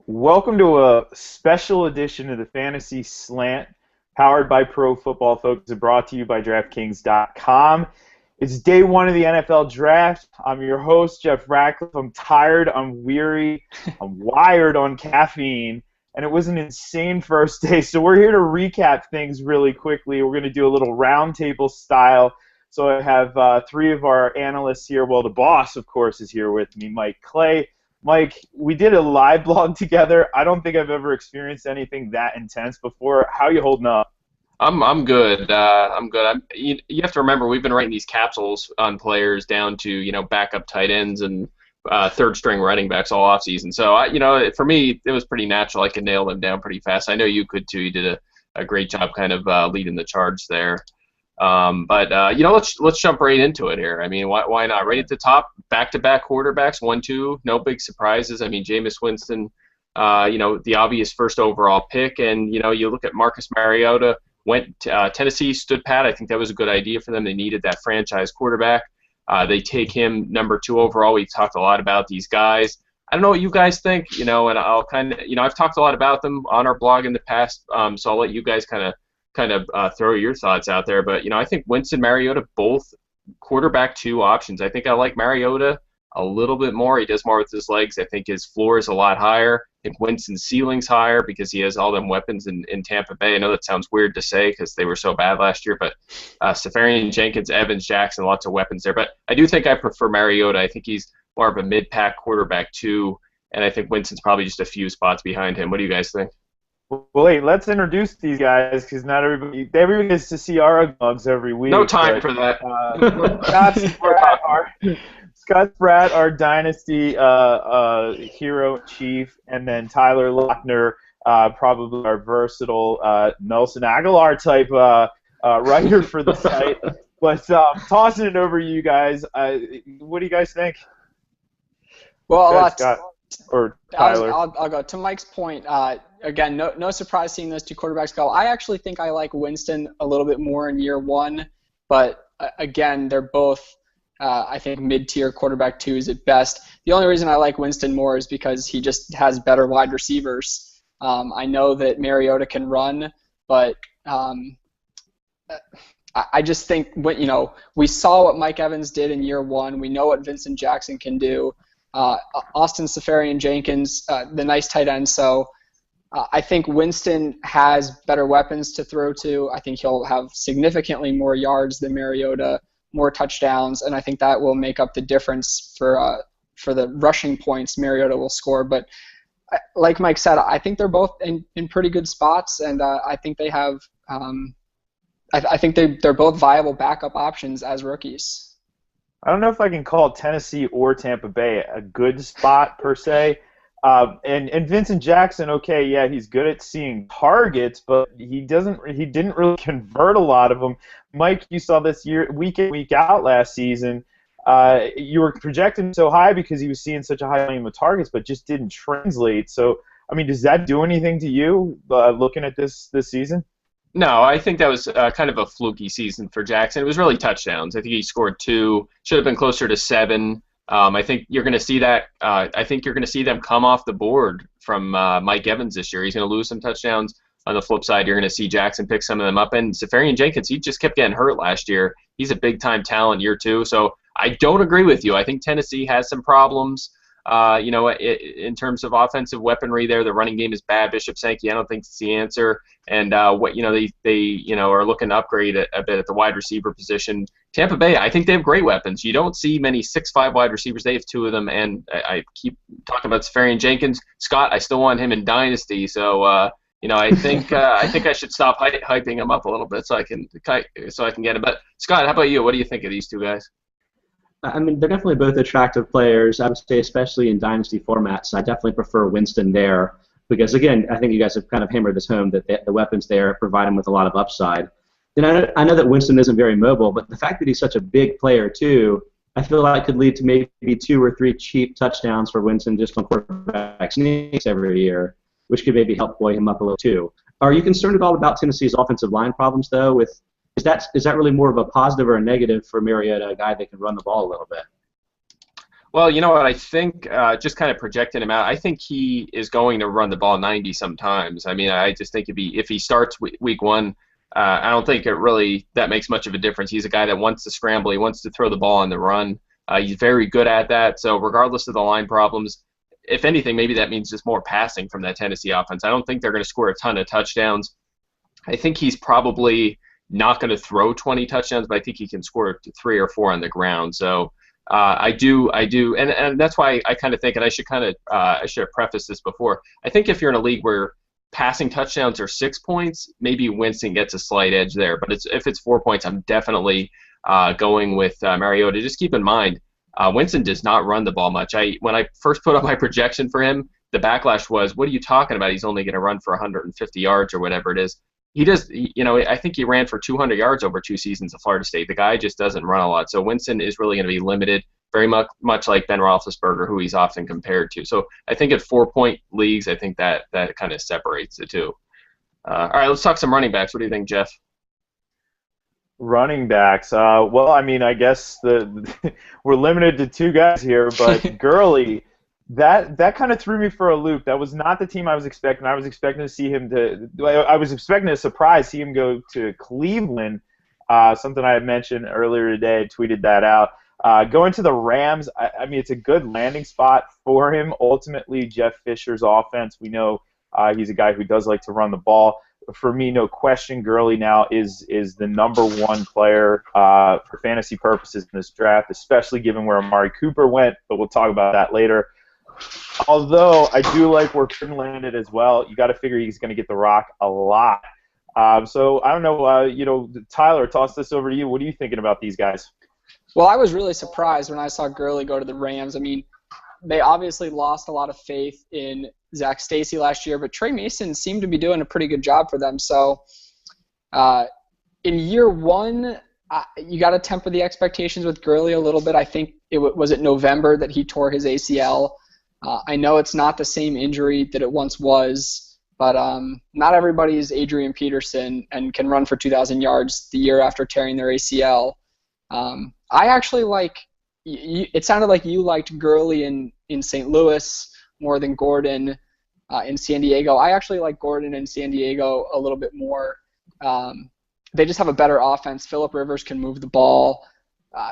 Welcome to a special edition of the Fantasy Slant, powered by Pro Football Focus and brought to you by DraftKings.com. It's day one of the NFL Draft. I'm your host, Jeff Ratcliffe. I'm tired, I'm weary, I'm wired on caffeine, and it was an insane first day. So we're here to recap things really quickly. We're going to do a little roundtable style. So I have three of our analysts here. Well, the boss, of course, is here with me, Mike Clay. Mike, we did a live blog together. I don't think I've ever experienced anything that intense before. How are you holding up? I'm good. I'm good. You have to remember we've been writing these capsules on players down to backup tight ends and third string running backs all offseason. So for me it was pretty natural. I could nail them down pretty fast. I know you could too. You did a great job kind of leading the charge there. Let's jump right into it here. I mean, why not? Right at the top, back-to-back quarterbacks, 1-2, no big surprises. I mean, Jameis Winston, the obvious first overall pick, and you look at Marcus Mariota, went to, Tennessee stood pat. I think that was a good idea for them. They needed that franchise quarterback. They take him number 2 overall. We've talked a lot about these guys. I don't know what you guys think, and I'll kind of, I've talked a lot about them on our blog in the past, so I'll let you guys kind of throw your thoughts out there. But, I think Winston, Mariota, both quarterback 2 options. I think I like Mariota a little bit more. He does more with his legs. I think his floor is a lot higher. I think Winston's ceiling's higher because he has all them weapons in Tampa Bay. I know that sounds weird to say because they were so bad last year, but Safarian Jenkins, Evans, Jackson, lots of weapons there. But I do think I prefer Mariota. I think he's more of a mid-pack quarterback 2, and I think Winston's probably just a few spots behind him. What do you guys think? Well, wait, let's introduce these guys because not everybody gets to see our mugs every week. No time for that. Scott Spratt, our Dynasty hero in chief, and then Tyler Lochner, probably our versatile Nelson Aguilar type writer for the site. But tossing it over to you guys, what do you guys think? Well, Scott or Tyler. I'll go. To Mike's point, again, no surprise seeing those 2 quarterbacks go. I actually think I like Winston a little bit more in year 1, but again, they're both, I think, mid-tier quarterback 2s at best. The only reason I like Winston more is because he just has better wide receivers. I know that Mariota can run, but I just think we saw what Mike Evans did in year 1. We know what Vincent Jackson can do. Austin Safarian Jenkins, the nice tight end. So I think Winston has better weapons to throw to. I think he'll have significantly more yards than Mariota, more touchdowns, and I think that will make up the difference for the rushing points Mariota will score. But like Mike said, I think they're both in pretty good spots, and I think they have. I think they're both viable backup options as rookies. I don't know if I can call Tennessee or Tampa Bay a good spot per se. And Vincent Jackson, okay, yeah, he's good at seeing targets, but he didn't really convert a lot of them. Mike, you saw this year, week in, week out last season. You were projecting so high because he was seeing such a high volume of targets, but just didn't translate. So, I mean, does that do anything to you looking at this season? No, I think that was kind of a fluky season for Jackson. It was really touchdowns. I think he scored 2, should have been closer to 7. I think you're going to see that. I think you're going to see them come off the board from Mike Evans this year. He's going to lose some touchdowns. On the flip side, you're going to see Jackson pick some of them up. And Safarian Jenkins, he just kept getting hurt last year. He's a big-time talent year 2. So I don't agree with you. I think Tennessee has some problems. In terms of offensive weaponry there, the running game is bad. Bishop Sankey, I don't think it's the answer. And they are looking to upgrade a bit at the wide receiver position. Tampa Bay, I think they have great weapons. You don't see many 6'5" wide receivers. They have 2 of them, and I keep talking about Safarian Jenkins. Scott, I still want him in Dynasty, so I think I should stop hyping him up a little bit so I can get him. But Scott, how about you? What do you think of these 2 guys? I mean, they're definitely both attractive players. I would say, especially in dynasty formats, I definitely prefer Winston there because, again, I think you guys have kind of hammered this home that the weapons there provide him with a lot of upside. And I know that Winston isn't very mobile, but the fact that he's such a big player too, I feel like could lead to maybe 2 or 3 cheap touchdowns for Winston just on quarterback sneaks every year, which could maybe help buoy him up a little too. Are you concerned at all about Tennessee's offensive line problems though? Is that really more of a positive or a negative for Mariota, a guy that can run the ball a little bit? Well, you know what? I think just kind of projecting him out. I think he is going to run the ball 90 sometimes. I mean, I just think if he starts week one, I don't think it really that makes much of a difference. He's a guy that wants to scramble. He wants to throw the ball on the run. He's very good at that. So regardless of the line problems, if anything, maybe that means just more passing from that Tennessee offense. I don't think they're going to score a ton of touchdowns. I think he's probably not going to throw 20 touchdowns, but I think he can score 3 or 4 on the ground. So I do, and that's why I kind of think, and I should have prefaced this before. I think if you're in a league where passing touchdowns are 6 points, maybe Winston gets a slight edge there. But if it's 4 points, I'm definitely going with Mariota. Just keep in mind, Winston does not run the ball much. When I first put up my projection for him, the backlash was, what are you talking about? He's only going to run for 150 yards or whatever it is. He does, I think he ran for 200 yards over 2 seasons at Florida State. The guy just doesn't run a lot. So Winston is really going to be limited, very much like Ben Roethlisberger, who he's often compared to. So I think at 4-point leagues, I think that kind of separates the two. All right, let's talk some running backs. What do you think, Jeff? Running backs. Well, I mean, I guess we're limited to 2 guys here, but Gurley, that kind of threw me for a loop. That was not the team I was expecting. I was expecting to see him I was expecting a surprise, see him go to Cleveland. Something I had mentioned earlier today. I tweeted that out. Going to the Rams, I mean, it's a good landing spot for him. Ultimately, Jeff Fisher's offense, we know he's a guy who does like to run the ball. For me, no question, Gurley now is the number 1 player for fantasy purposes in this draft, especially given where Amari Cooper went, but we'll talk about that later. Although I do like where Finn landed as well. You got to figure he's going to get the rock a lot. So I don't know, Tyler, toss this over to you. What are you thinking about these guys? Well, I was really surprised when I saw Gurley go to the Rams. I mean, they obviously lost a lot of faith in Zach Stacy last year, but Trey Mason seemed to be doing a pretty good job for them. So in year 1, you got to temper the expectations with Gurley a little bit. I think was it November that he tore his ACL. I know it's not the same injury that it once was, but not everybody is Adrian Peterson and can run for 2,000 yards the year after tearing their ACL. I actually it sounded like you liked Gurley in St. Louis more than Gordon in San Diego. I actually like Gordon in San Diego a little bit more. They just have a better offense. Phillip Rivers can move the ball.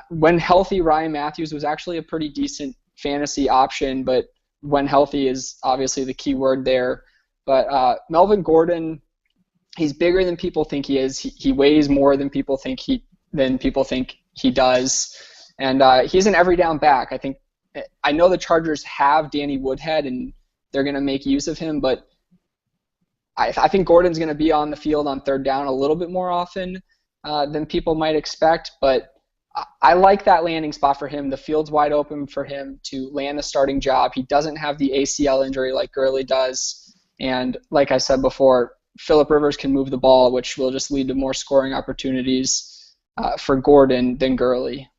When healthy, Ryan Matthews was actually a pretty decent fantasy option, but when healthy is obviously the key word there. But Melvin Gordon, he's bigger than people think he is. He weighs more than people think he does. And he's an every down back. I know the Chargers have Danny Woodhead, and they're going to make use of him, but I think Gordon's going to be on the field on 3rd down a little bit more often than people might expect. But I like that landing spot for him. The field's wide open for him to land the starting job. He doesn't have the ACL injury like Gurley does. And like I said before, Phillip Rivers can move the ball, which will just lead to more scoring opportunities for Gordon than Gurley.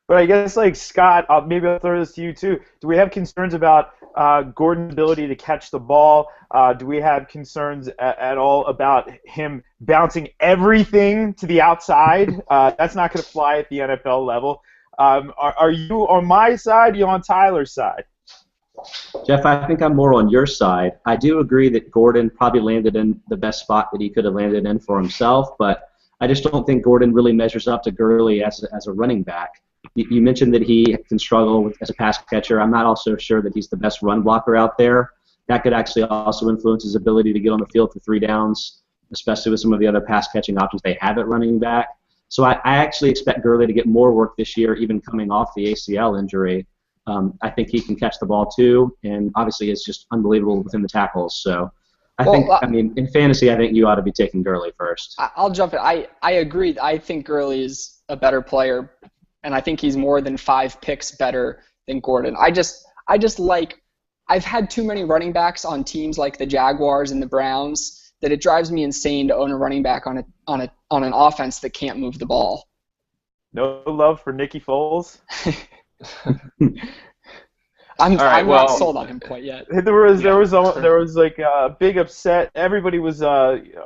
But I guess, Scott, maybe I'll throw this to you too. Do we have concerns about Gordon's ability to catch the ball? Do we have concerns at all about him bouncing everything to the outside? That's not going to fly at the NFL level. Are you on my side? Are you on Tyler's side? Jeff, I think I'm more on your side. I do agree that Gordon probably landed in the best spot that he could have landed in for himself, but I just don't think Gordon really measures up to Gurley as a running back. You mentioned that he can struggle as a pass catcher. I'm not also sure that he's the best run blocker out there. That could actually also influence his ability to get on the field for 3 downs, especially with some of the other pass-catching options they have at running back. So I actually expect Gurley to get more work this year, even coming off the ACL injury. I think he can catch the ball too, and obviously it's just unbelievable within the tackles. So in fantasy, I think you ought to be taking Gurley first. I'll jump in. I agree. I think Gurley is a better player, and I think he's more than 5 picks better than Gordon. I've had too many running backs on teams like the Jaguars and the Browns that it drives me insane to own a running back on an offense that can't move the ball. No love for Nicky Foles? I'm not sold on him quite yet. There was a big upset. Everybody was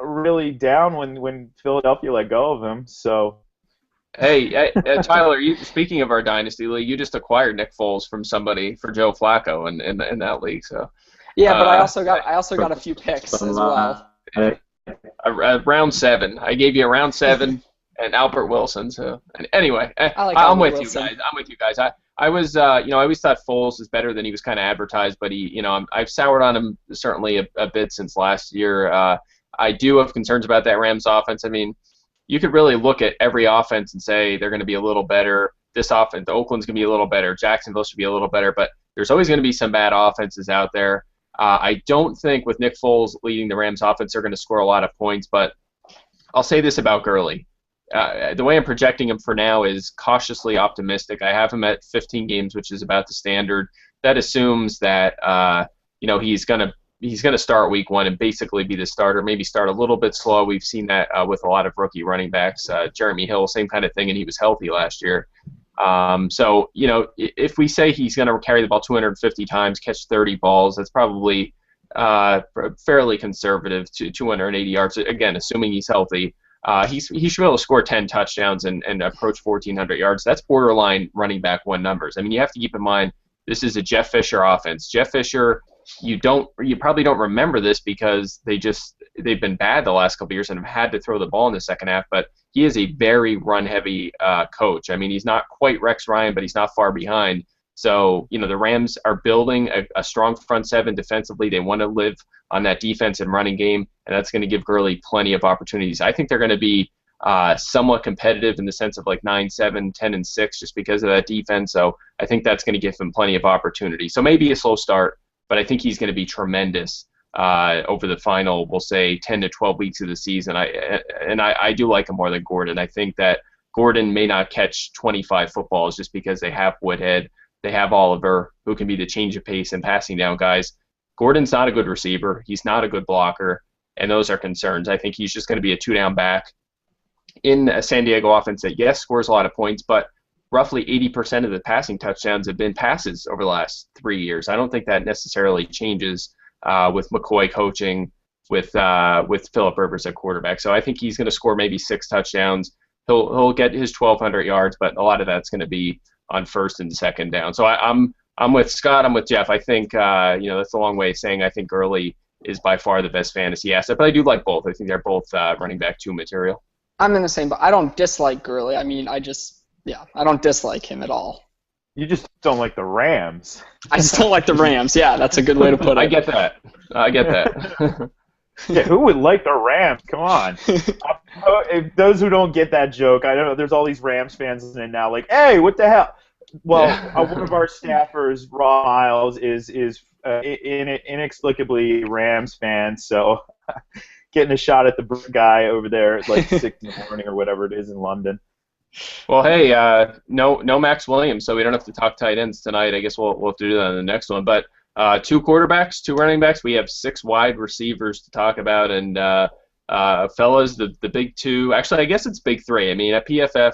really down when Philadelphia let go of him. So Hey, Tyler, speaking of our dynasty league, you just acquired Nick Foles from somebody for Joe Flacco in that league. So Yeah, but uh, I also got a few picks as well. round 7, I gave you a round 7 and Albert Wilson. So anyway, I like I'm Albert with you Wilson. guys. I'm with you guys. I was I always thought Foles was better than he was kind of advertised, but I've soured on him certainly a bit since last year. I do have concerns about that Rams offense. I mean, you could really look at every offense and say they're going to be a little better. This offense, Oakland's going to be a little better. Jacksonville should be a little better, but there's always going to be some bad offenses out there. I don't think with Nick Foles leading the Rams offense, they're going to score a lot of points, but I'll say this about Gurley. The way I'm projecting him for now is cautiously optimistic. I have him at 15 games, which is about the standard. That assumes that he's gonna start week 1 and basically be the starter. Maybe start a little bit slow. We've seen that with a lot of rookie running backs. Jeremy Hill, same kind of thing, and he was healthy last year. So if we say he's going to carry the ball 250 times, catch 30 balls, that's probably fairly conservative to 280 yards. Again, assuming he's healthy. He should be able to score 10 touchdowns and approach 1,400 yards. That's borderline running back 1 numbers. I mean, you have to keep in mind this is a Jeff Fisher offense. Jeff Fisher, you probably don't remember this because they've been bad the last couple of years and have had to throw the ball in the second half. But he is a very run-heavy coach. I mean, he's not quite Rex Ryan, but he's not far behind. So, the Rams are building a strong front 7 defensively. They want to live on that defense and running game, and that's going to give Gurley plenty of opportunities. I think they're going to be somewhat competitive in the sense of like 9-7, 10-6, just because of that defense. So I think that's going to give him plenty of opportunity. So maybe a slow start, but I think he's going to be tremendous over the final, we'll say, 10 to 12 weeks of the season. I do like him more than Gordon. I think that Gordon may not catch 25 footballs just because they have Woodhead, they have Oliver, who can be the change of pace and passing down guys. Gordon's not a good receiver. He's not a good blocker, and those are concerns. I think he's just going to be a 2-down back in a San Diego offense that, yes, scores a lot of points, but roughly 80% of the passing touchdowns have been passes over the last 3 years. I don't think that necessarily changes with McCoy coaching, with Phillip Rivers at quarterback. So I think he's going to score maybe 6 touchdowns. He'll get his 1,200 yards, but a lot of that's going to be on first and second down. So I'm with Scott. I'm with Jeff. I think that's a long way of saying I think Gurley is by far the best fantasy asset, but I do like both. I think they're both running back 2 material. I'm in the same, but I don't dislike Gurley. I mean, I don't dislike him at all. You just don't like the Rams. I just don't like the Rams. Yeah, that's a good way to put it. I get that. Yeah, who would like the Rams? Come on. If those who don't get that joke, I don't know. There's all these Rams fans listening now, like, hey, what the hell? Well, one of our staffers, Raw Miles, is inexplicably Rams fan, so getting a shot at the guy over there at like 6 in the morning or whatever it is in London. Well, hey, no Max Williams, so we don't have to talk tight ends tonight. I guess we'll have to do that in the next one. But 2 quarterbacks, 2 running backs. We have 6 wide receivers to talk about, and fellas, the big 2. Actually, I guess it's big 3. I mean, at PFF,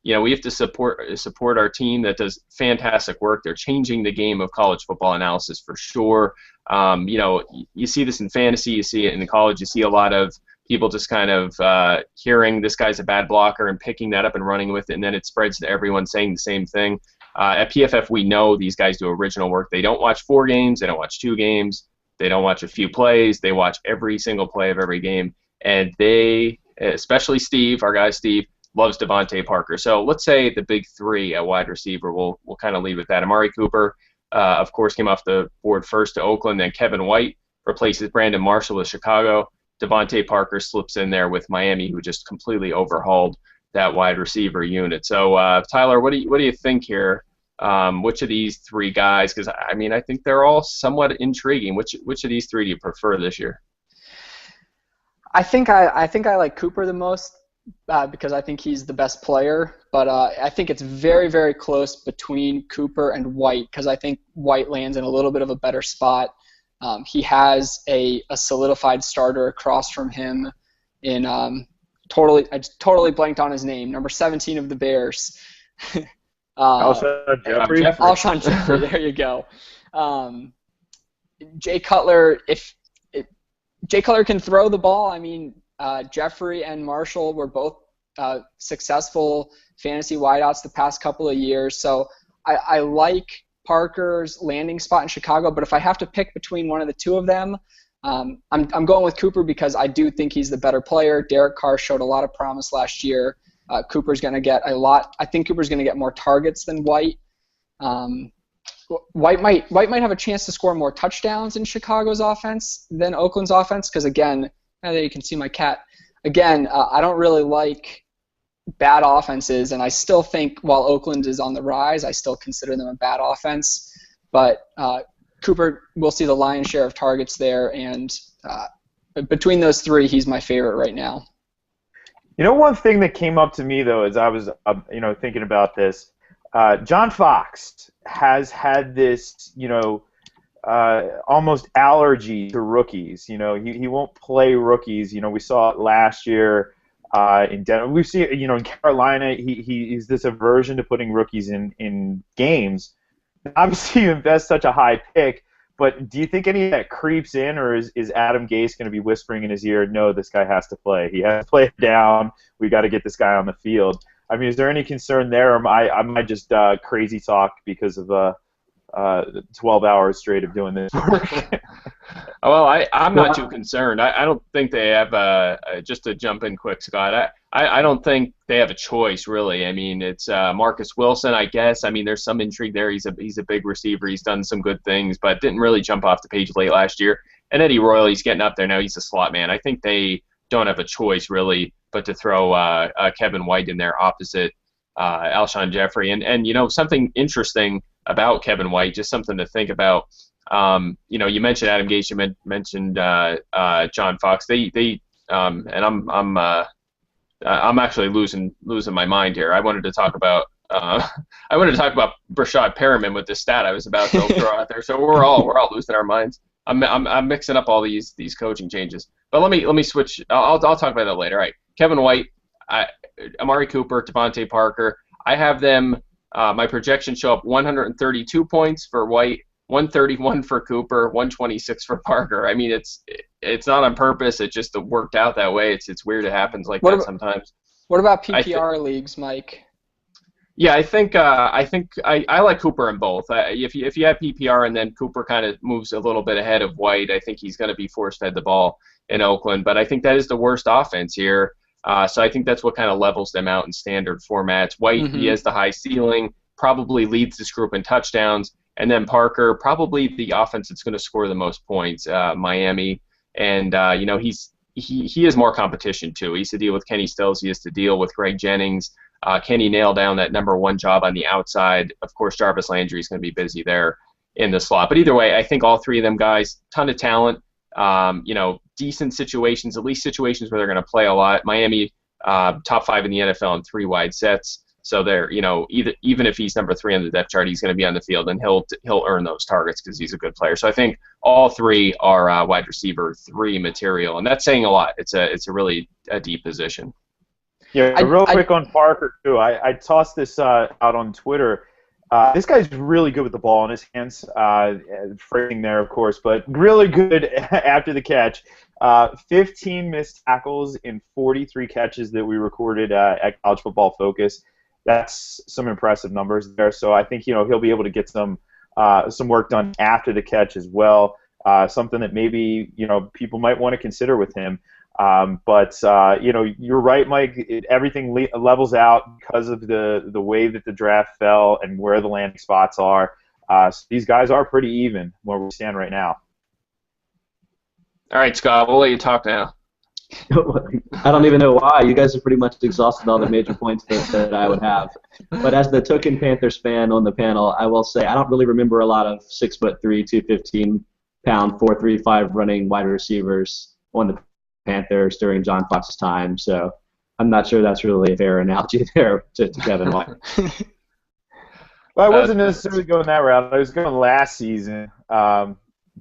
we have to support our team that does fantastic work. They're changing the game of college football analysis for sure. You see this in fantasy, you see it in college. You see a lot of people just kind of hearing this guy's a bad blocker and picking that up and running with it, and then it spreads to everyone saying the same thing. At PFF, we know these guys do original work. They don't watch 4 games. They don't watch 2 games. They don't watch a few plays. They watch every single play of every game. And they, especially Steve, our guy Steve, loves Devontae Parker. So let's say the big 3 at wide receiver. We'll kind of lead with that. Amari Cooper, of course, came off the board first to Oakland. Then Kevin White replaces Brandon Marshall with Chicago. Devontae Parker slips in there with Miami, who just completely overhauled that wide receiver unit. So, Tyler, what do you think here? Which of these 3 guys? Because I mean, I think they're all somewhat intriguing. Which of these 3 do you prefer this year? I think I like Cooper the most because I think he's the best player. But I think it's very, very close between Cooper and White because I think White lands in a little bit of a better spot. He has a solidified starter across from him in I just totally blanked on his name. Number 17 of the Bears. Alshon Jeffrey. Alshon Jeffrey. There you go. Jay Cutler. If Jay Cutler can throw the ball, I mean, Jeffrey and Marshall were both successful fantasy wideouts the past couple of years. So I like Parker's landing spot in Chicago, but if I have to pick between one of the two of them, I'm going with Cooper because I do think he's the better player. Derek Carr showed a lot of promise last year. Cooper's going to get a lot. I think Cooper's going to get more targets than White. White might have a chance to score more touchdowns in Chicago's offense than Oakland's offense because, again, now that you can see my cat, again, I don't really like bad offenses, and I still think while Oakland is on the rise, I still consider them a bad offense. But Cooper will see the lion's share of targets there, and between those three, he's my favorite right now. You know, one thing that came up to me though, as I was, thinking about this, John Fox has had this, almost allergy to rookies. He won't play rookies. We saw it last year in Denver. We see it, in Carolina. He's this aversion to putting rookies in games. Obviously, you invest such a high pick, but do you think any of that creeps in, or is Adam Gase going to be whispering in his ear, no, this guy has to play. He has to play it down. We got to get this guy on the field. I mean, is there any concern there, or am I just crazy talk because of 12 hours straight of doing this work? Well, I'm not too concerned. I don't think they have just to jump in quick, Scott. I don't think they have a choice, really. I mean, it's Marcus Wilson, I guess. I mean, there's some intrigue there. He's a big receiver. He's done some good things, but didn't really jump off the page late last year. And Eddie Royal, he's getting up there now. He's a slot man. I think they don't have a choice, really, but to throw Kevin White in there opposite Alshon Jeffrey. And something interesting about Kevin White, just something to think about. You mentioned Adam Gase, you mentioned John Fox. I'm actually losing my mind here. I wanted to talk about Brashad Perriman with the stat I was about to throw out there. So we're all losing our minds. I'm mixing up all these coaching changes. But let me switch. I'll talk about that later. All right, Kevin White, Amari Cooper, Devontae Parker. I have them. My projections show up 132 points for White, 131 for Cooper, 126 for Parker. I mean, it's not on purpose. It just worked out that way. It's weird. It happens like that sometimes. What about PPR leagues, Mike? Yeah, I think I like Cooper in both. If you have PPR and then Cooper kind of moves a little bit ahead of White, I think he's going to be force-fed the ball in Oakland. But I think that is the worst offense here. So I think that's what kind of levels them out in standard formats. White, he has the high ceiling, probably leads this group in touchdowns. And then Parker, probably the offense that's going to score the most points, Miami. And, he has more competition, too. He has to deal with Kenny Stills. He has to deal with Greg Jennings. Can he nail down that number one job on the outside? Of course, Jarvis Landry is going to be busy there in the slot. But either way, I think all three of them guys, ton of talent, decent situations, at least situations where they're going to play a lot. Miami, top 5 in the NFL in 3 wide sets. So they're, even if he's number 3 on the depth chart, he's going to be on the field, and he'll earn those targets because he's a good player. So I think all 3 are wide receiver 3 material, and that's saying a lot. It's a really deep position. Yeah, real quick on Parker too. I tossed this out on Twitter. This guy's really good with the ball in his hands. Phrasing there, of course, but really good after the catch. 15 missed tackles in 43 catches that we recorded at College Football Focus. That's some impressive numbers there. So I think he'll be able to get some work done after the catch as well. Something that maybe people might want to consider with him. But you're right, Mike. Everything levels out because of the way that the draft fell and where the landing spots are. So these guys are pretty even where we stand right now. All right, Scott, we'll let you talk now. I don't even know why. You guys have pretty much exhausted all the major points that I would have. But as the token Panthers fan on the panel, I will say I don't really remember a lot of 6'3", 215-pound, 4.35 running wide receivers on the Panthers during John Fox's time. So I'm not sure that's really a fair analogy there to Kevin White. Well, I wasn't necessarily going that route. I was going last season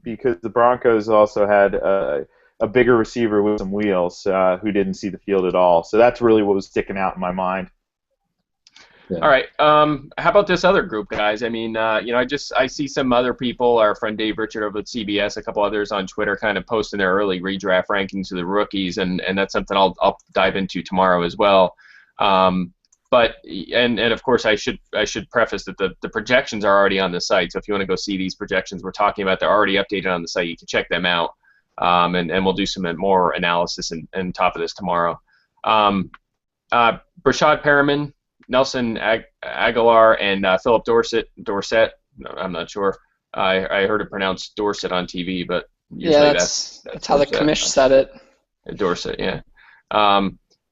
because the Broncos also had a bigger receiver with some wheels who didn't see the field at all. So that's really what was sticking out in my mind. Yeah. All right. How about this other group, guys? I mean, I see some other people, our friend Dave Richard over at CBS, a couple others on Twitter kind of posting their early redraft rankings of the rookies, and that's something I'll dive into tomorrow as well. But of course I should preface that the projections are already on the site. So if you want to go see these projections we're talking about, they're already updated on the site. You can check them out, and we'll do some more analysis and top of this tomorrow. Brashad Perriman, Nelson Aguilar, and Philip Dorsett. I'm not sure. I heard it pronounced Dorset on TV, but usually that's how the commish said it. Dorset, yeah.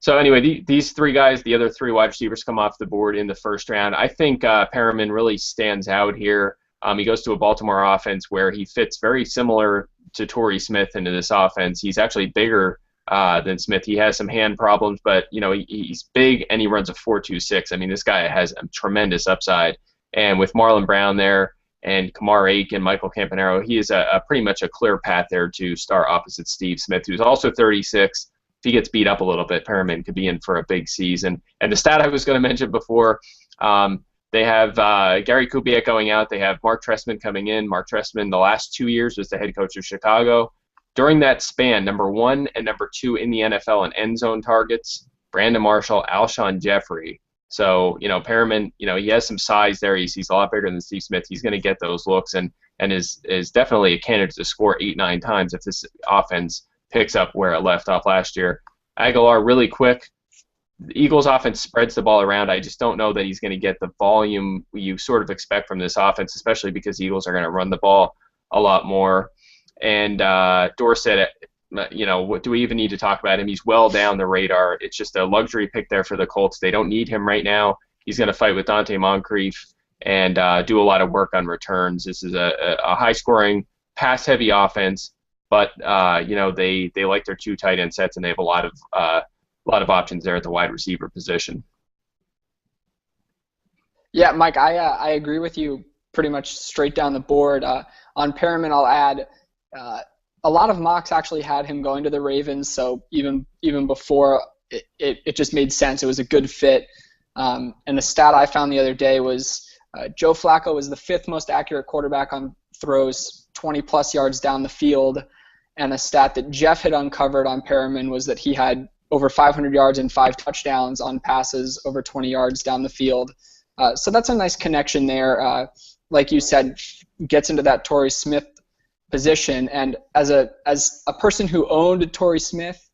So anyway, these three guys, the other three wide receivers, come off the board in the first round. I think Perriman really stands out here. He goes to a Baltimore offense where he fits very similar to Torrey Smith into this offense. He's actually bigger than Smith. He has some hand problems, but he's big and he runs a 4.26. I mean, this guy has a tremendous upside. And with Marlon Brown there and Kamar Ake and Michael Campanaro, he is a pretty much a clear path there to start opposite Steve Smith, who's also 36. If he gets beat up a little bit, Perriman could be in for a big season. And the stat I was going to mention before, they have Gary Kubiak going out. They have Mark Trestman coming in. Mark Trestman, the last 2 years, was the head coach of Chicago. During that span, number 1 and number 2 in the NFL in end zone targets, Brandon Marshall, Alshon Jeffrey. So, Perriman, he has some size there. He's a lot bigger than Steve Smith. He's going to get those looks and is definitely a candidate to score 8-9 times if this offense picks up where it left off last year. Aguilar, really quick. The Eagles offense spreads the ball around. I just don't know that he's going to get the volume you sort of expect from this offense, especially because the Eagles are going to run the ball a lot more. And Dorsett, what do we even need to talk about him? He's well down the radar. It's just a luxury pick there for the Colts. They don't need him right now. He's going to fight with Dante Moncrief and do a lot of work on returns. This is a high-scoring, pass-heavy offense, but they like their 2 tight end sets, and they have a lot of options there at the wide receiver position. Yeah, Mike, I agree with you pretty much straight down the board. On Perriman, I'll add a lot of mocks actually had him going to the Ravens, so even before it just made sense. It was a good fit. And the stat I found the other day was Joe Flacco was the 5th most accurate quarterback on throws 20-plus yards down the field. And a stat that Jeff had uncovered on Perriman was that he had over 500 yards and 5 touchdowns on passes over 20 yards down the field. So that's a nice connection there. Like you said, gets into that Torrey Smith position. And as a person who owned Torrey Smith,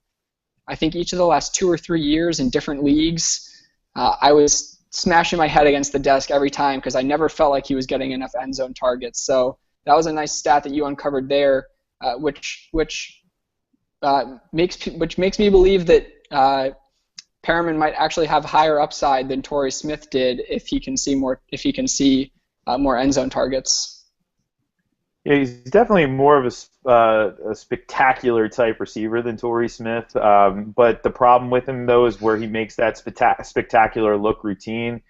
I think each of the last 2 or 3 years in different leagues, I was smashing my head against the desk every time because I never felt like he was getting enough end zone targets. So that was a nice stat that you uncovered there, which makes me believe that Perriman might actually have higher upside than Torrey Smith did if he can see more end zone targets. Yeah, he's definitely more of a spectacular type receiver than Torrey Smith. But the problem with him, though, is where he makes that spectacular look routine.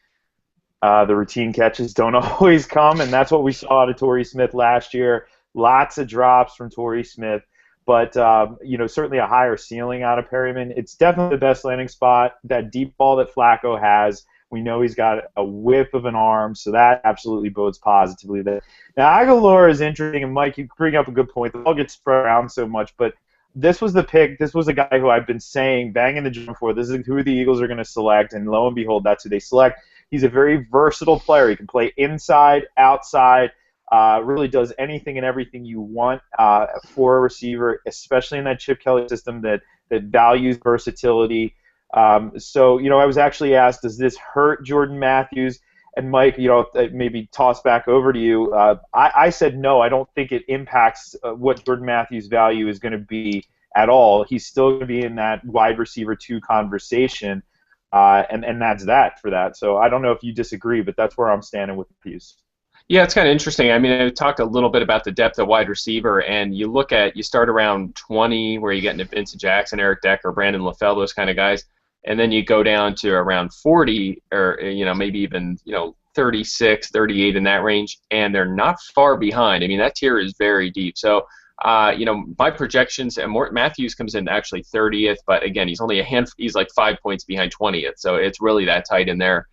The routine catches don't always come, and that's what we saw out of Torrey Smith last year. Lots of drops from Torrey Smith, but certainly a higher ceiling out of Perriman. It's definitely the best landing spot. That deep ball that Flacco has, we know he's got a whip of an arm, so that absolutely bodes positively there. Now, Aguilar is interesting, and Mike, you bring up a good point. The ball gets spread around so much, but this was the pick. This was a guy who I've been saying, banging the drum for. This is who the Eagles are going to select, and lo and behold, that's who they select. He's a very versatile player. He can play inside, outside, really does anything and everything you want for a receiver, especially in that Chip Kelly system that values versatility. So, I was actually asked, does this hurt Jordan Matthews? And Mike, maybe toss back over to you. I said no, I don't think it impacts what Jordan Matthews' value is going to be at all. He's still going to be in that wide receiver 2 conversation, and that's that for that. So I don't know if you disagree, but that's where I'm standing with Matthews. Yeah, it's kind of interesting. I mean, I talked a little bit about the depth of wide receiver, and you start around 20, where you get into Vincent Jackson, Eric Decker, Brandon LaFell, those kind of guys, and then you go down to around 40, or maybe even 36, 38 in that range, and they're not far behind. I mean, that tier is very deep. So, my projections, and Matthews comes in actually 30th, but again, he's only he's like 5 points behind 20th, so it's really that tight in there.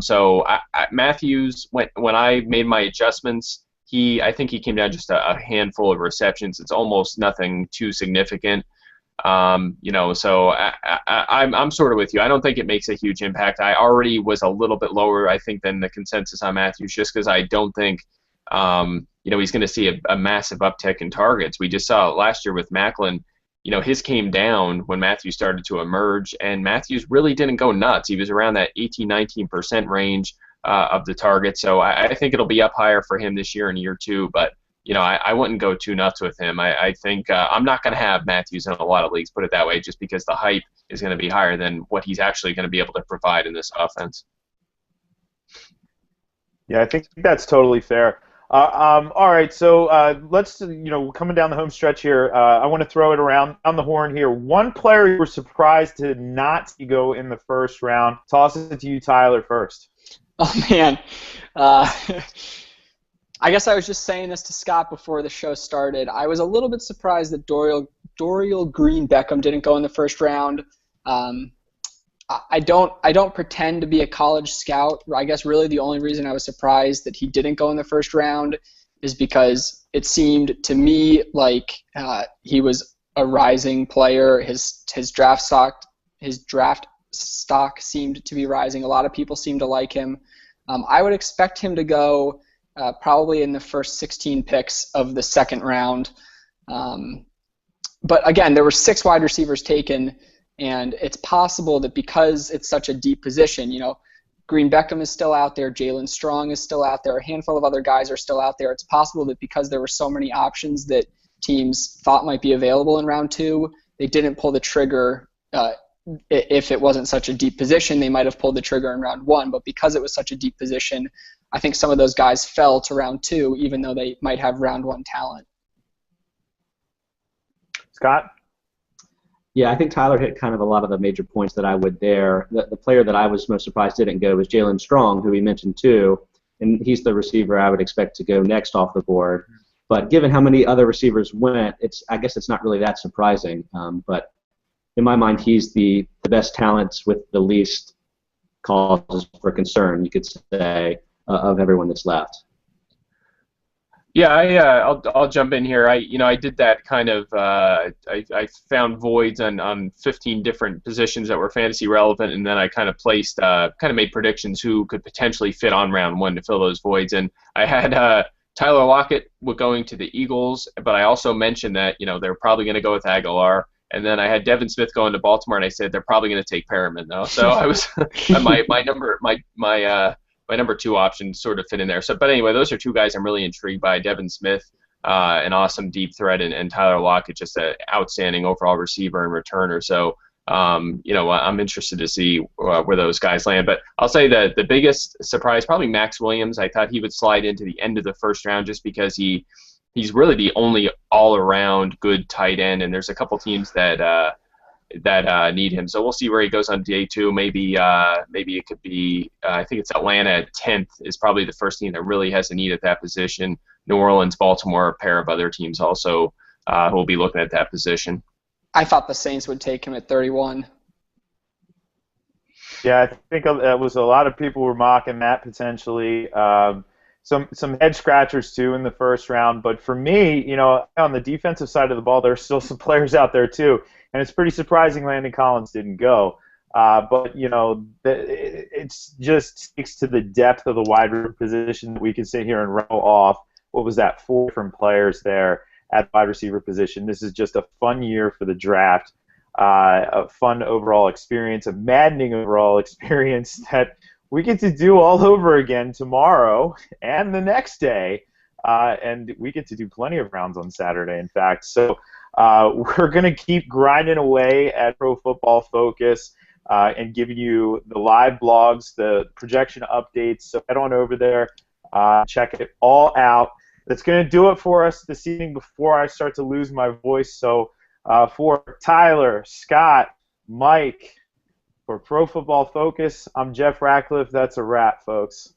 So Matthews, when I made my adjustments, I think he came down just a handful of receptions. It's almost nothing too significant. So I'm sort of with you. I don't think it makes a huge impact. I already was a little bit lower, I think, than the consensus on Matthews, just because I don't think, he's going to see a massive uptick in targets. We just saw it last year with Macklin. His came down when Matthews started to emerge, and Matthews really didn't go nuts. He was around that 18-19% range of the target. So I think it'll be up higher for him this year in year two, but I wouldn't go too nuts with him. I think I'm not going to have Matthews in a lot of leagues, put it that way, just because the hype is going to be higher than what he's actually going to be able to provide in this offense. Yeah, I think that's totally fair. All right, so let's, coming down the home stretch here, I want to throw it around on the horn here. One player you were surprised to not see go in the first round. Toss it to you, Tyler, first. Oh, man. I guess I was just saying this to Scott before the show started. I was a little bit surprised that Dorial Green Beckham didn't go in the first round. I don't pretend to be a college scout. I guess really the only reason I was surprised that he didn't go in the first round is because it seemed to me like he was a rising player. His draft stock seemed to be rising. A lot of people seemed to like him. I would expect him to go probably in the first 16 picks of the second round. But again, there were 6 wide receivers taken, and it's possible that because it's such a deep position, Green Beckham is still out there, Jalen Strong is still out there, a handful of other guys are still out there. It's possible that because there were so many options that teams thought might be available in round 2, they didn't pull the trigger. If it wasn't such a deep position, they might have pulled the trigger in round 1. But because it was such a deep position, I think some of those guys fell to round 2, even though they might have round 1 talent. Scott? Yeah, I think Tyler hit kind of a lot of the major points that I would there. The player that I was most surprised didn't go was Jalen Strong, who we mentioned too, and he's the receiver I would expect to go next off the board. But given how many other receivers went, I guess it's not really that surprising. But in my mind, he's the best talent with the least causes for concern, you could say, of everyone that's left. Yeah, I'll jump in here. I did that kind of. I found voids on 15 different positions that were fantasy relevant, and then I kind of placed, made predictions who could potentially fit on round 1 to fill those voids. And I had Tyler Lockett going to the Eagles, but I also mentioned that they're probably going to go with Aguilar. And then I had Devin Smith going to Baltimore, and I said they're probably going to take Perriman though. So I was my number 2 option sort of fit in there. So, but anyway, those are 2 guys I'm really intrigued by. Devin Smith, an awesome deep threat, and Tyler Lockett, just an outstanding overall receiver and returner. So, I'm interested to see where those guys land. But I'll say that the biggest surprise, probably Max Williams. I thought he would slide into the end of the first round just because he's really the only all-around good tight end, and there's a couple teams that need him. So we'll see where he goes on day 2. Maybe it could be. I think it's Atlanta at 10th is probably the first team that really has a need at that position. New Orleans, Baltimore, a pair of other teams also who will be looking at that position. I thought the Saints would take him at 31. Yeah, I think that was a lot of people were mocking that potentially. Some head scratchers too in the first round, but for me, on the defensive side of the ball, there's still some players out there too, and it's pretty surprising Landon Collins didn't go. But it just speaks to the depth of the wide receiver position that we can sit here and rattle off. What was that? 4 different players there at the wide receiver position. This is just a fun year for the draft, a fun overall experience, a maddening overall experience that we get to do all over again tomorrow and the next day, and we get to do plenty of rounds on Saturday, in fact. So we're going to keep grinding away at Pro Football Focus and giving you the live blogs, the projection updates. So head on over there, check it all out. That's going to do it for us this evening before I start to lose my voice. So for Tyler, Scott, Mike, for Pro Football Focus, I'm Jeff Ratcliffe. That's a wrap, folks.